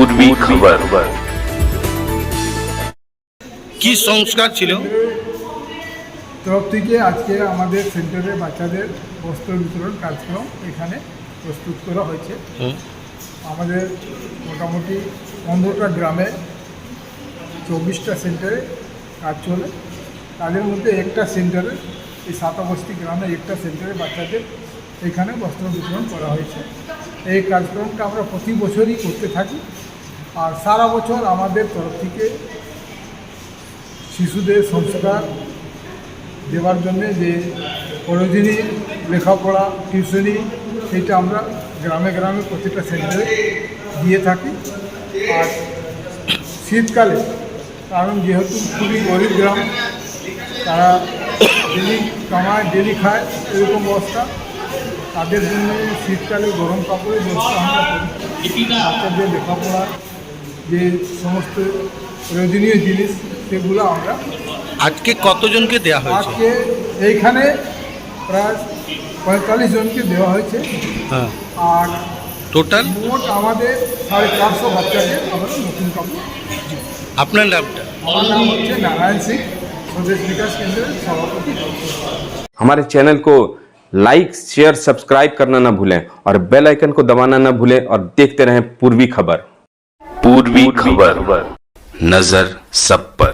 পূর্বী খবর। কি সংস্কার ছিল? তরফ থেকে আজকে আমাদের সেন্টারে বাচ্চাদের বস্ত্র বিতরণ কার্যক্রম এখানে প্রস্তুত করা হয়েছে। আমাদের মোটামুটি 15টা গ্রামে 24টা সেন্টারে কাজ চলে। তাদের মধ্যে একটা সেন্টারে, এই সাতাবস্তি গ্রামে একটা সেন্টারে বাচ্চাদের এখানে বস্ত্র বিতরণ করা হয়েছে। এই কার্যক্রমটা আমরা প্রতি বছরই করতে থাকি। আর সারা বছর আমাদের তরফ থেকে শিশুদের সংস্কার দেওয়ার জন্যে যে প্রয়োজনীয় লেখাপড়া টিউশনি সেইটা আমরা গ্রামে গ্রামে প্রতিটা সেন্টারে দিয়ে থাকি। আর শীতকালে, কারণ যেহেতু খুবই গরিব গ্রাম, তারা ডেলি কামায় ডেলি খায় এরকম অবস্থা, তাদের জন্য শীতকালে গরম কাপড়ের ব্যবস্থা আমরা করি। বাচ্চাদের লেখাপড়া যে সমস্ত প্রয়োজনীয় জিনিস সেগুলো আমরা আজকে কতজনকে দেয়া হয়েছে? আজকে এইখানে প্রায় 45 জনকে দেওয়া হয়েছে। হ্যাঁ, আর টোটাল মোট আমাদের 450 বাচ্চাকে আমরা নতুন কাপড়। আপনার নামটা? আমার নাম হচ্ছে নারায়ণ সিং, স্বদেশ বিকাশ কেন্দ্রের সভাপতি। हमारे चैनल को लाइक शेयर सब्सक्राइब करना ना भूलें और बेल आइकन को दबाना ना भूलें और देखते रहें पूर्वी खबर। पूर्वी खबर, नजर सब पर।